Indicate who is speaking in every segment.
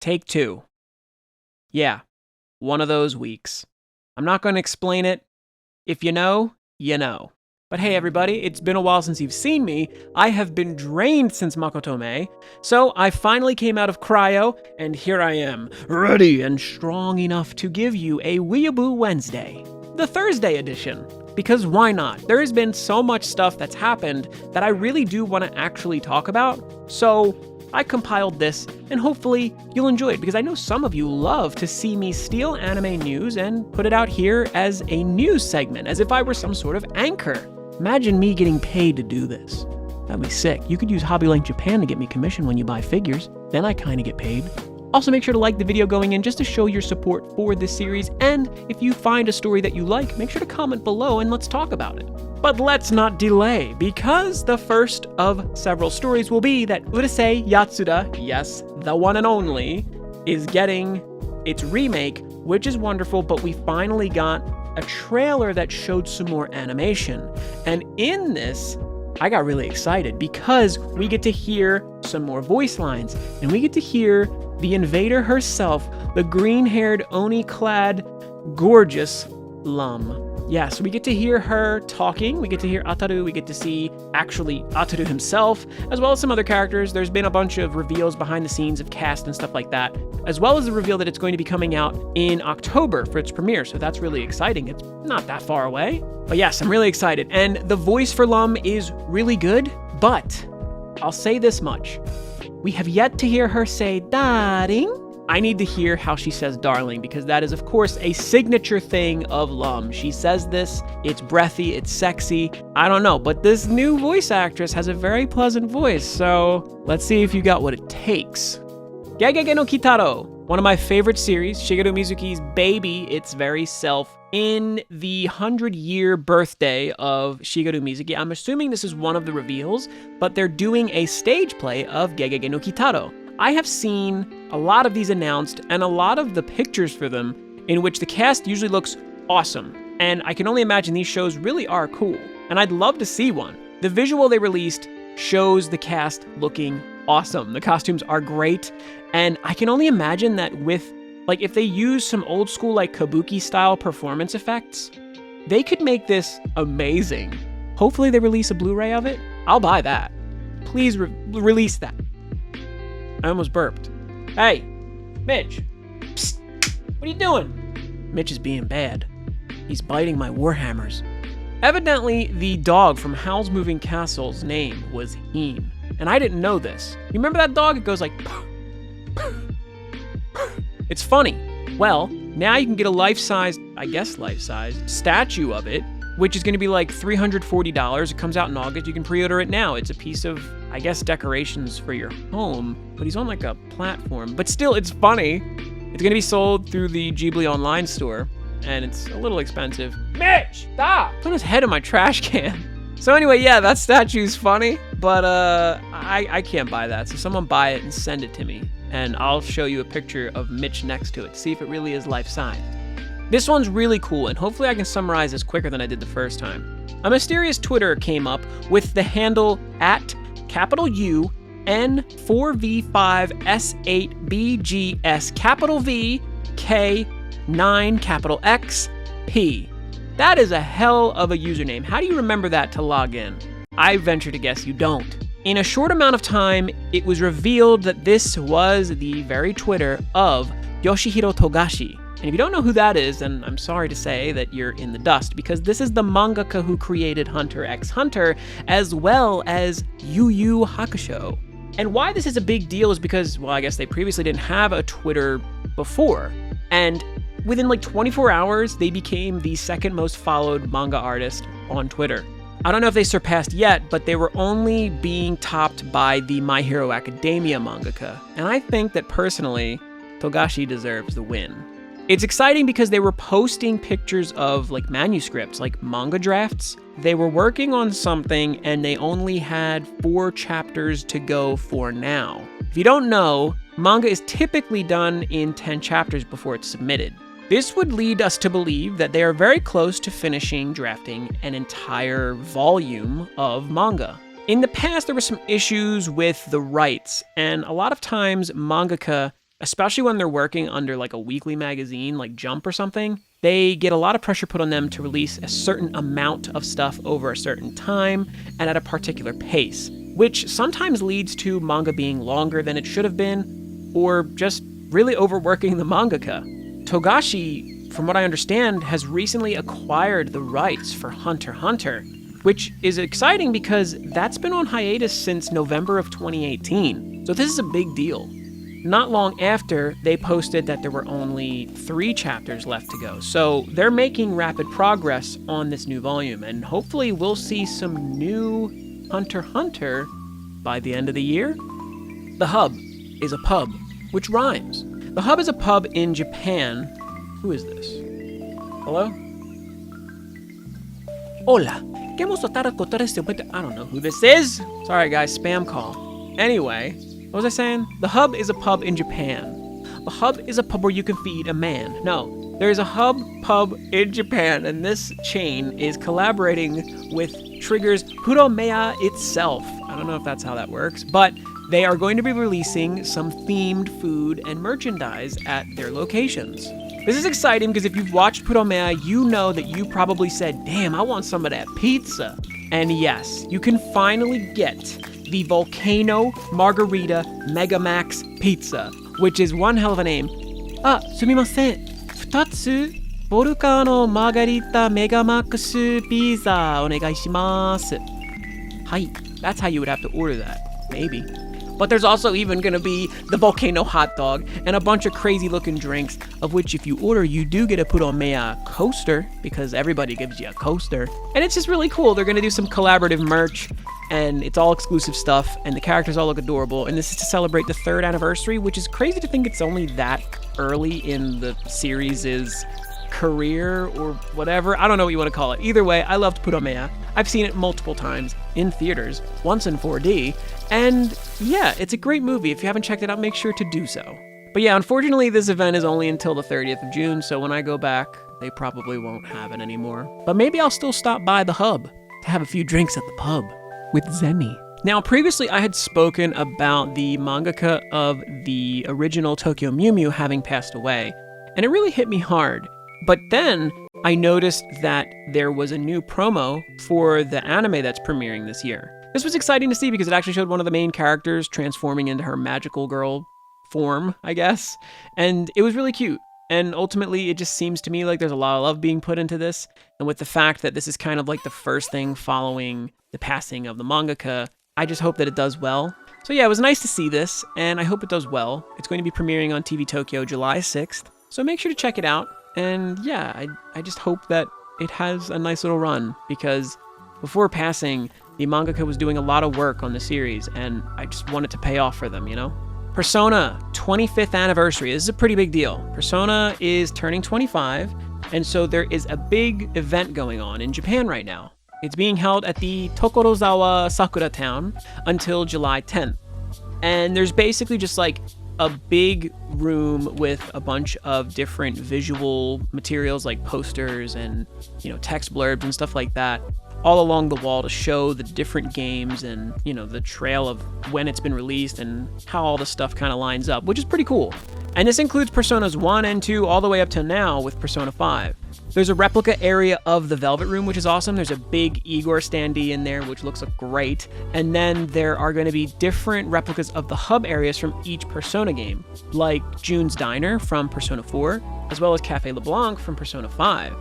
Speaker 1: Take two. Yeah, one of those weeks. I'm not going to explain it. If you know, you know. But hey everybody, it's been a while since you've seen me. I have been drained since Makotome, so I finally came out of cryo, and here I am, ready and strong enough to give you a Weeaboo Wednesday, the Thursday edition. Because why not? There has been so much stuff that's happened that I really do want to actually talk about, so I compiled this, and hopefully you'll enjoy it, because I know some of you love to see me steal anime news and put it out here as a news segment, as if I were some sort of anchor. Imagine me getting paid to do this. That'd be sick. You could use Hobbylink Japan to get me commission when you buy figures. Then I kinda get paid. Also, make sure to like the video going in just to show your support for this series, and if you find a story that you like, make sure to comment below and let's talk about it. But let's not delay, because the first of several stories will be that Urusei Yatsura, yes, the one and only, is getting its remake, which is wonderful, but we finally got a trailer that showed some more animation. And in this, I got really excited because we get to hear some more voice lines, and we get to hear the invader herself, the green-haired, oni-clad, gorgeous Lum. Yeah, so we get to hear her talking, we get to hear Ataru, we get to see actually Ataru himself, as well as some other characters. There's been a bunch of reveals behind the scenes of cast and stuff like that, as well as the reveal that it's going to be coming out in October for its premiere, so that's really exciting. It's not that far away. But yes, I'm really excited, and the voice for Lum is really good, but I'll say this much. We have yet to hear her say, "Darling." I need to hear how she says darling, because that is, of course, a signature thing of Lum. She says this, it's breathy, it's sexy. I don't know, but this new voice actress has a very pleasant voice, so let's see if you got what it takes. Gegege no Kitaro, one of my favorite series, Shigeru Mizuki's baby, its very self, in the 100-year birthday of Shigeru Mizuki. I'm assuming this is one of the reveals, but they're doing a stage play of Gegege no Kitaro. I have seen a lot of these announced, and a lot of the pictures for them, in which the cast usually looks awesome. And I can only imagine these shows really are cool, and I'd love to see one. The visual they released shows the cast looking awesome. The costumes are great, and I can only imagine that with, like, if they use some old school, like, kabuki-style performance effects, they could make this amazing. Hopefully they release a Blu-ray of it. I'll buy that. Please release that. I almost burped. Hey, Mitch. Psst. What are you doing? Mitch is being bad. He's biting my warhammers. Evidently, the dog from Howl's Moving Castle's name was Heen. And I didn't know this. You remember that dog? It goes like... It's funny. Well, now you can get a life-sized, I guess life-sized, statue of it, which is going to be like $340. It comes out in August. You can pre-order it now. It's a piece of, I guess, decorations for your home, but he's on like a platform. But still, it's funny. It's going to be sold through the Ghibli online store, and it's a little expensive. Mitch, stop! Put his head in my trash can. So anyway, yeah, that statue's funny, but I can't buy that. So someone buy it and send it to me, and I'll show you a picture of Mitch next to it. See if it really is life-size. This one's really cool, and hopefully I can summarize this quicker than I did the first time. A mysterious Twitter came up with the handle @N4V5S8BGS_V_K9XP. That is a hell of a username. How do you remember that to log in? I venture to guess you don't. In a short amount of time, it was revealed that this was the very Twitter of Yoshihiro Togashi. And if you don't know who that is, then I'm sorry to say that you're in the dust, because this is the mangaka who created Hunter x Hunter, as well as Yu Yu Hakusho. And why this is a big deal is because, well, I guess they previously didn't have a Twitter before. And within like 24 hours, they became the second most followed manga artist on Twitter. I don't know if they surpassed yet, but they were only being topped by the My Hero Academia mangaka. And I think that personally, Togashi deserves the win. It's exciting because they were posting pictures of like manuscripts, like manga drafts. They were working on something and they only had 4 chapters to go for now. If you don't know, manga is typically done in 10 chapters before it's submitted. This would lead us to believe that they are very close to finishing drafting an entire volume of manga. In the past, there were some issues with the rights, and a lot of times mangaka especially when they're working under like a weekly magazine like Jump or something. They get a lot of pressure put on them to release a certain amount of stuff over a certain time and at a particular pace, which sometimes leads to manga being longer than it should have been, or just really overworking the mangaka. Togashi, from what I understand, has recently acquired the rights for Hunter x Hunter, which is exciting because that's been on hiatus since November of 2018. So this is a big deal. Not long after, they posted that there were only 3 chapters left to go. So they're making rapid progress on this new volume, and hopefully we'll see some new Hunter x Hunter by the end of the year. The Hub is a pub, which rhymes. The Hub is a pub in Japan. Who is this? Hello? Hola. I don't know who this is. Sorry guys, spam call. Anyway, what was I saying? The Hub is a pub in Japan. The Hub is a pub where you can feed a man. No, there is a Hub pub in Japan, and this chain is collaborating with Trigger's Promare itself. I don't know if that's how that works, but they are going to be releasing some themed food and merchandise at their locations. This is exciting because if you've watched Promare, you know that you probably said, damn, I want some of that pizza. And yes, you can finally get the Volcano Margarita Mega Max Pizza, which is one hell of a name. Sumimasen. 2つボルカノマーガリタメガマックスピザお願いします。Hi. That's how you would have to order that. Maybe. But there's also even going to be the Volcano hot dog and a bunch of crazy looking drinks, of which if you order, you do get a Promare coaster, because everybody gives you a coaster. And it's just really cool. They're going to do some collaborative merch, and it's all exclusive stuff, and the characters all look adorable. And this is to celebrate the 3rd anniversary, which is crazy to think it's only that early in the series' career or whatever. I don't know what you want to call it. Either way, I loved Promare. I've seen it multiple times in theaters, once in 4D, and yeah, it's a great movie. If you haven't checked it out, make sure to do so. But yeah, unfortunately, this event is only until the 30th of June, so when I go back, they probably won't have it anymore. But maybe I'll still stop by the Hub to have a few drinks at the pub with Zenny. Now, previously I had spoken about the mangaka of the original Tokyo Mew Mew having passed away, and it really hit me hard. But then I noticed that there was a new promo for the anime that's premiering this year. This was exciting to see because it actually showed one of the main characters transforming into her magical girl form, I guess. And it was really cute. And ultimately, it just seems to me like there's a lot of love being put into this. And with the fact that this is kind of like the first thing following the passing of the mangaka, I just hope that it does well. So yeah, it was nice to see this, and I hope it does well. It's going to be premiering on TV Tokyo July 6th. So make sure to check it out. And yeah, I just hope that it has a nice little run, because before passing, the mangaka was doing a lot of work on the series, and I just want it to pay off for them, you know? Persona 25th anniversary. This is a pretty big deal. Persona is turning 25, and so there is a big event going on in Japan right now. It's being held at the Tokorozawa Sakura Town until July 10th. And there's basically just like a big room with a bunch of different visual materials like posters and, text blurbs and stuff like that all along the wall to show the different games and, the trail of when it's been released and how all the stuff kind of lines up, which is pretty cool. And this includes Personas 1 and 2 all the way up to now with Persona 5. There's a replica area of the Velvet Room, which is awesome. There's a big Igor standee in there, which looks great. And then there are going to be different replicas of the hub areas from each Persona game, like June's Diner from Persona 4, as well as Café LeBlanc from Persona 5.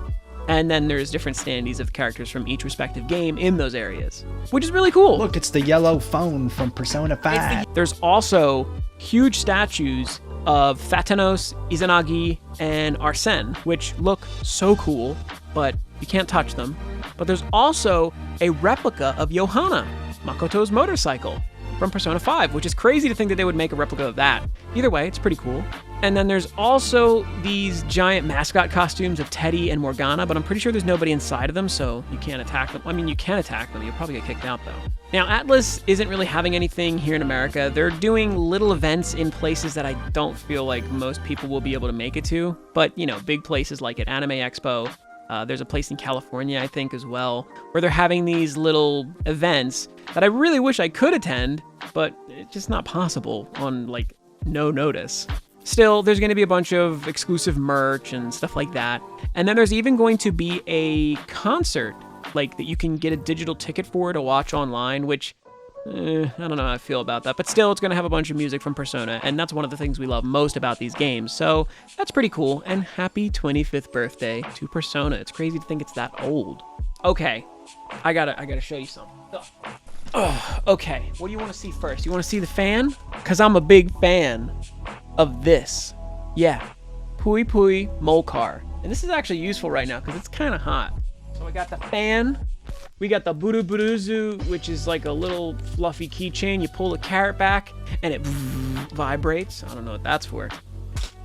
Speaker 1: And then there's different standees of characters from each respective game in those areas, which is really cool.
Speaker 2: Look, it's the yellow phone from Persona 5.
Speaker 1: There's also huge statues of Fatanos, Izanagi, and Arsene, which look so cool, but you can't touch them. But there's also a replica of Johanna, Makoto's motorcycle, from Persona 5, which is crazy to think that they would make a replica of that. Either way, it's pretty cool. And then there's also these giant mascot costumes of Teddy and Morgana, but I'm pretty sure there's nobody inside of them, so you can't attack them. I mean, you can attack them. You'll probably get kicked out, though. Now, Atlas isn't really having anything here in America. They're doing little events in places that I don't feel like most people will be able to make it to. But, big places like at Anime Expo. There's a place in California, I think, as well, where they're having these little events that I really wish I could attend, but it's just not possible on, no notice. still, there's going to be a bunch of exclusive merch and stuff like that. And then there's even going to be a concert, like, that you can get a digital ticket for to watch online, which, I don't know how I feel about that. But still, it's going to have a bunch of music from Persona, and that's one of the things we love most about these games. So that's pretty cool, and happy 25th birthday to Persona. It's crazy to think it's that old. Okay, I gotta show you something. Oh, okay, what do you want to see first? You want to see the fan? Because I'm a big fan of this. Yeah, Pui Pui Molcar. And this is actually useful right now because it's kind of hot. So I got the fan. We got the Buruburuzu, which is like a little fluffy keychain. You pull the carrot back and it vibrates. I don't know what that's for.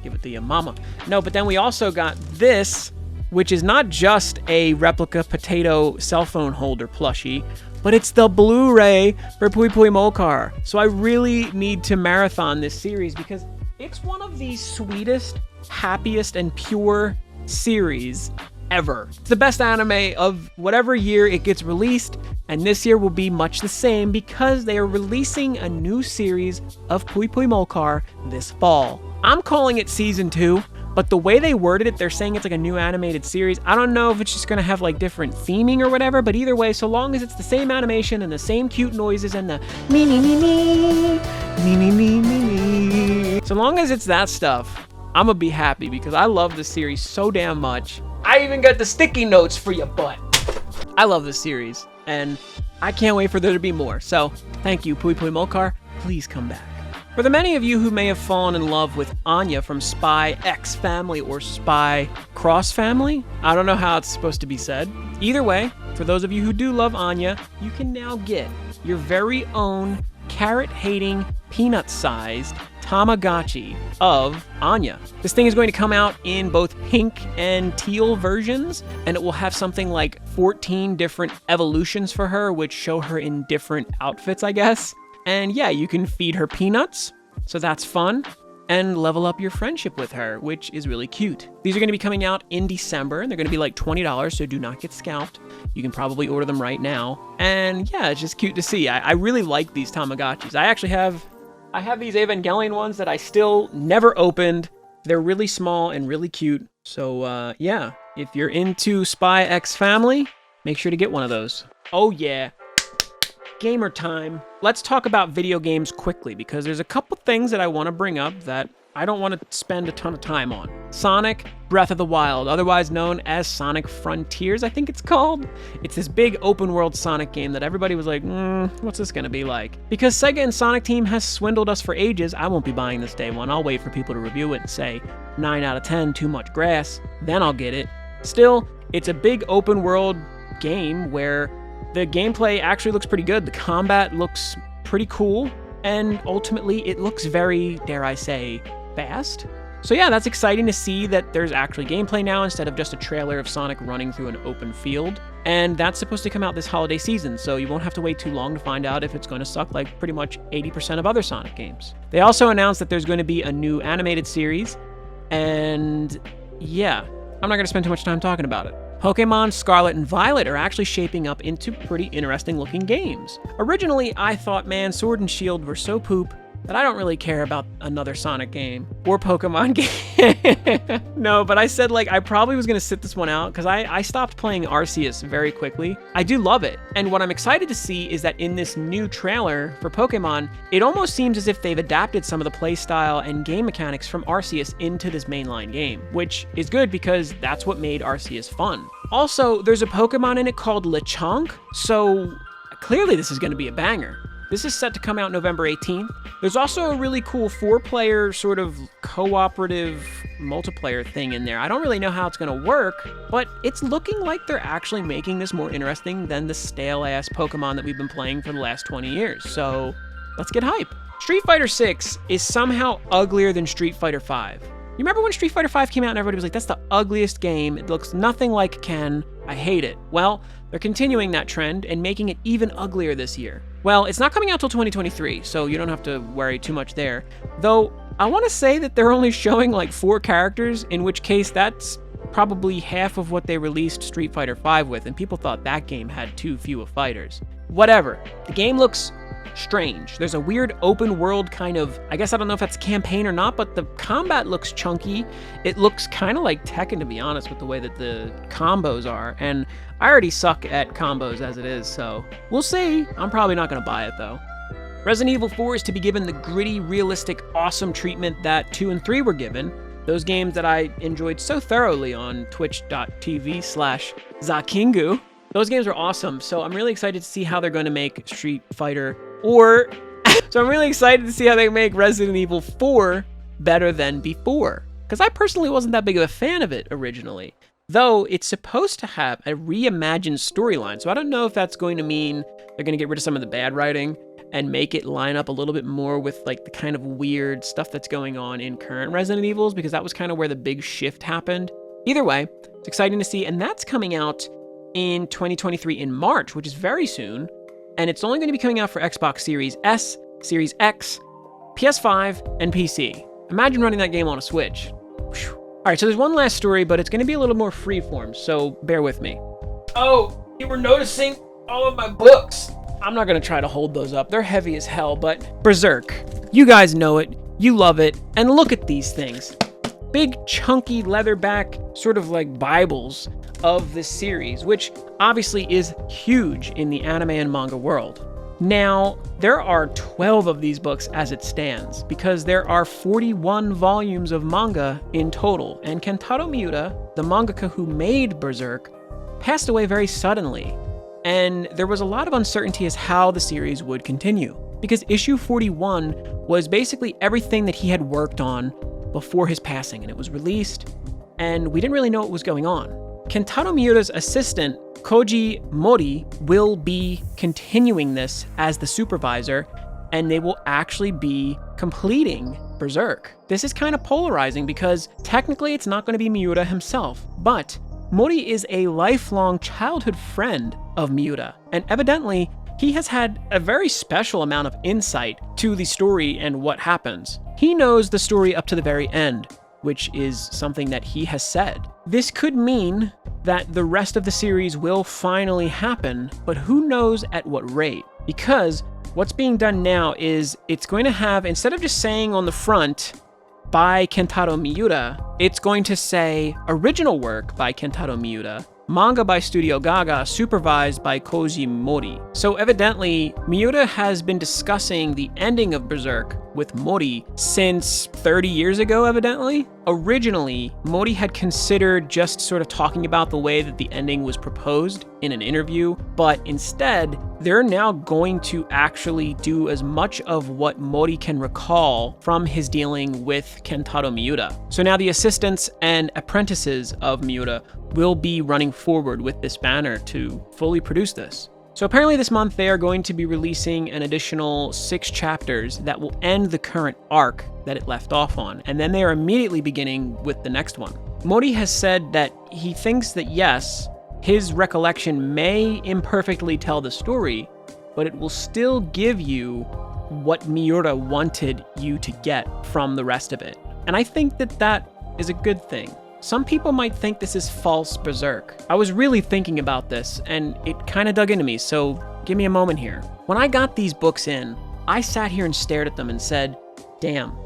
Speaker 1: Give it to your mama. No, but then we also got this, which is not just a replica potato cell phone holder plushie, but it's the Blu-ray for Pui Pui Molcar. So I really need to marathon this series because it's one of the sweetest, happiest, and pure series ever. It's the best anime of whatever year it gets released, and this year will be much the same because they are releasing a new series of Pui Pui Molcar this fall. I'm calling it Season 2, but the way they worded it, they're saying it's like a new animated series. I don't know if it's just gonna have like different theming or whatever, but either way, so long as it's the same animation and the same cute noises and the me me me me me me me me me, so long as it's that stuff, I'm gonna be happy because I love this series so damn much. I even got the sticky notes for your butt. I love this series, and I can't wait for there to be more. So, thank you, Pui Pui Molcar. Please come back. For the many of you who may have fallen in love with Anya from Spy X Family or Spy Cross Family, I don't know how it's supposed to be said. Either way, for those of you who do love Anya, you can now get your very own carrot-hating, peanut-sized Tamagotchi of Anya. This thing is going to come out in both pink and teal versions, and it will have something like 14 different evolutions for her, which show her in different outfits, I guess. And yeah, you can feed her peanuts, so that's fun, and level up your friendship with her, which is really cute. These are going to be coming out in December, and they're going to be like $20, so do not get scalped. You can probably order them right now. And yeah, it's just cute to see. I really like these Tamagotchis. I have these Evangelion ones that I still never opened. They're really small and really cute. So yeah, if you're into Spy X Family, make sure to get one of those. Oh yeah. Gamer time. Let's talk about video games quickly because there's a couple things that I want to bring up that I don't want to spend a ton of time on. Sonic Breath of the Wild, otherwise known as Sonic Frontiers, I think it's called. It's this big open world Sonic game that everybody was like, what's this gonna be like? Because Sega and Sonic Team has swindled us for ages, I won't be buying this day one. I'll wait for people to review it and say 9 out of 10, too much grass, then I'll get it. Still, it's a big open world game where the gameplay actually looks pretty good. The combat looks pretty cool, and ultimately it looks very, dare I say, fast. So yeah, that's exciting to see that there's actually gameplay now instead of just a trailer of Sonic running through an open field. And that's supposed to come out this holiday season, so you won't have to wait too long to find out if it's going to suck like pretty much 80% of other Sonic games. They also announced that there's going to be a new animated series, and yeah, I'm not going to spend too much time talking about it. Pokemon Scarlet and Violet are actually shaping up into pretty interesting looking games. Originally, I thought, man, Sword and Shield were so poop that I don't really care about another Sonic game or Pokemon game. No, but I said like I probably was gonna sit this one out because I stopped playing Arceus very quickly. I do love it, and what I'm excited to see is that in this new trailer for Pokemon, it almost seems as if they've adapted some of the playstyle and game mechanics from Arceus into this mainline game, which is good because that's what made Arceus fun. Also, there's a Pokemon in it called Lechonk, so clearly this is gonna be a banger. This is set to come out November 18th. There's also a really cool 4-player sort of cooperative multiplayer thing in there. I don't really know how it's going to work, but it's looking like they're actually making this more interesting than the stale-ass Pokemon that we've been playing for the last 20 years. So let's get hype. Street Fighter 6 is somehow uglier than Street Fighter 5. You remember when Street Fighter 5 came out and everybody was like, that's the ugliest game. It looks nothing like Ken. I hate it. Well, they're continuing that trend and making it even uglier this year. Well, it's not coming out till 2023, so you don't have to worry too much there. Though, I want to say that they're only showing like 4 characters, in which case that's probably half of what they released Street Fighter 5 with, and people thought that game had too few of fighters. Whatever. The game looks strange. There's a weird open world kind of, I guess I don't know if that's campaign or not, but the combat looks chunky. It looks kind of like Tekken, to be honest, with the way that the combos are. And I already suck at combos as it is, so we'll see. I'm probably not going to buy it though. Resident Evil 4 is to be given the gritty, realistic, awesome treatment that 2 and 3 were given. Those games that I enjoyed so thoroughly on twitch.tv/Zakingu. Those games were awesome, so I'm really excited to see how they're going to make Street Fighter, so I'm really excited to see how they make Resident Evil 4 better than before. Because I personally wasn't that big of a fan of it originally. Though it's supposed to have a reimagined storyline, so I don't know if that's going to mean they're going to get rid of some of the bad writing and make it line up a little bit more with like the kind of weird stuff that's going on in current Resident Evils, because that was kind of where the big shift happened. Either way, it's exciting to see, and that's coming out in 2023 in March, which is very soon, and it's only going to be coming out for Xbox Series S, Series X, PS5, and PC. Imagine running that game on a Switch. Whew. All right, so there's one last story, but it's going to be a little more freeform, so bear with me. Oh, you were noticing all of my books. I'm not going to try to hold those up. They're heavy as hell, but Berserk. You guys know it. You love it. And look at these things. Big, chunky, leatherback, sort of like Bibles of this series, which obviously is huge in the anime and manga world. Now, there are 12 of these books as it stands, because there are 41 volumes of manga in total, and Kentaro Miura, the mangaka who made Berserk, passed away very suddenly, and there was a lot of uncertainty as how the series would continue, because issue 41 was basically everything that he had worked on before his passing, and it was released, and we didn't really know what was going on. Kentaro Miura's assistant, Koji Mori, will be continuing this as the supervisor, and they will actually be completing Berserk. This is kind of polarizing because technically it's not going to be Miura himself, but Mori is a lifelong childhood friend of Miura, and evidently he has had a very special amount of insight to the story and what happens. He knows the story up to the very end, which is something that he has said. This could mean that the rest of the series will finally happen, but who knows at what rate? Because what's being done now is it's going to have, instead of just saying on the front, by Kentaro Miura, it's going to say original work by Kentaro Miura, manga by Studio Gaga, supervised by Koji Mori. So evidently, Miura has been discussing the ending of Berserk with Mori since 30 years ago, evidently. Originally, Mori had considered just sort of talking about the way that the ending was proposed in an interview, but instead, they're now going to actually do as much of what Mori can recall from his dealing with Kentaro Miura. So now the assistants and apprentices of Miura will be running forward with this banner to fully produce this. So apparently this month they are going to be releasing an additional 6 chapters that will end the current arc that it left off on, and then they are immediately beginning with the next one. Mori has said that he thinks that yes, his recollection may imperfectly tell the story, but it will still give you what Miura wanted you to get from the rest of it. And I think that that is a good thing. Some people might think this is false Berserk. I was really thinking about this, and it kind of dug into me, so give me a moment here. When I got these books in, I sat here and stared at them and said, damn,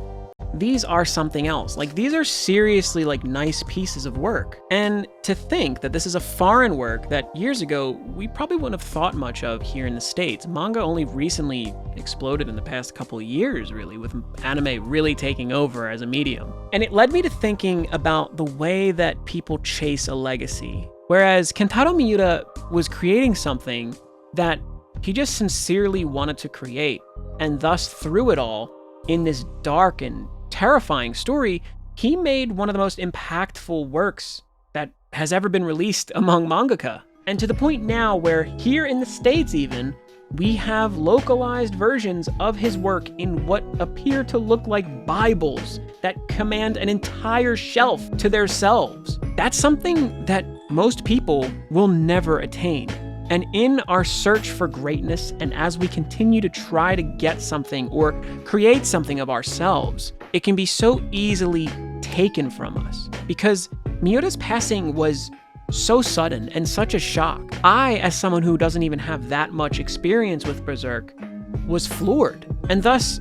Speaker 1: these are something else. Like, these are seriously, like, nice pieces of work. And to think that this is a foreign work that years ago, we probably wouldn't have thought much of here in the States. Manga only recently exploded in the past couple of years, really, with anime really taking over as a medium. And it led me to thinking about the way that people chase a legacy. Whereas Kentaro Miura was creating something that he just sincerely wanted to create, and thus through it all, in this dark and terrifying story, he made one of the most impactful works that has ever been released among mangaka. And to the point now where here in the States even, we have localized versions of his work in what appear to look like Bibles that command an entire shelf to themselves. That's something that most people will never attain. And in our search for greatness, and as we continue to try to get something or create something of ourselves, it can be so easily taken from us. Because Miura's passing was so sudden and such a shock. I, as someone who doesn't even have that much experience with Berserk, was floored, and thus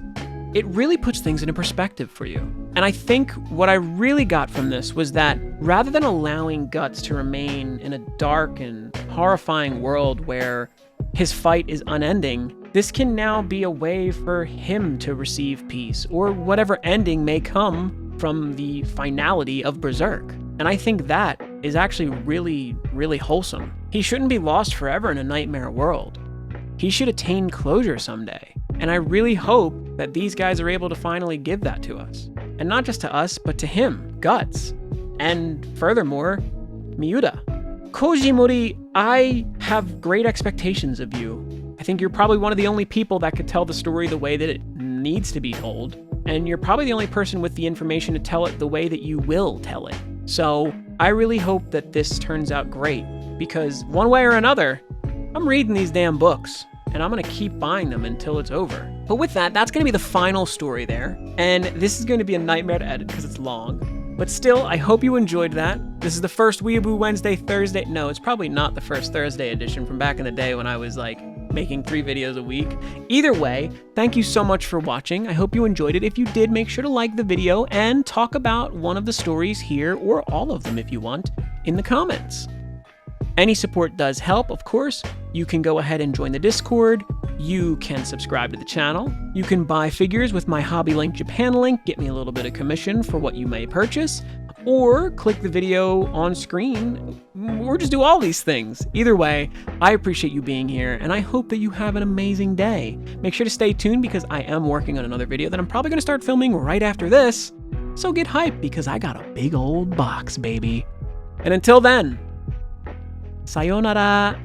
Speaker 1: it really puts things into perspective for you. And I think what I really got from this was that rather than allowing Guts to remain in a dark and horrifying world where his fight is unending, this can now be a way for him to receive peace, or whatever ending may come from the finality of Berserk. And I think that is actually really, really wholesome. He shouldn't be lost forever in a nightmare world. He should attain closure someday. And I really hope that these guys are able to finally give that to us. And not just to us, but to him, Guts. And furthermore, Miuta. Kojimori, I have great expectations of you. I think you're probably one of the only people that could tell the story the way that it needs to be told. And you're probably the only person with the information to tell it the way that you will tell it. So I really hope that this turns out great, because one way or another, I'm reading these damn books, and I'm gonna keep buying them until it's over. But with that, that's gonna be the final story there, and this is gonna be a nightmare to edit because it's long. But still, I hope you enjoyed that. This is the first Weeaboo Wednesday Thursday. No, it's probably not the first Thursday edition from back in the day when I was like making 3 videos a week. Either way, thank you so much for watching. I hope you enjoyed it. If you did, make sure to like the video and talk about one of the stories here, or all of them if you want, in the comments. Any support does help, of course. You can go ahead and join the Discord. You can subscribe to the channel. You can buy figures with my Hobby Link Japan link, get me a little bit of commission for what you may purchase, or click the video on screen, or just do all these things. Either way, I appreciate you being here, and I hope that you have an amazing day. Make sure to stay tuned because I am working on another video that I'm probably gonna start filming right after this. So get hyped because I got a big old box, baby. And until then, sayonara.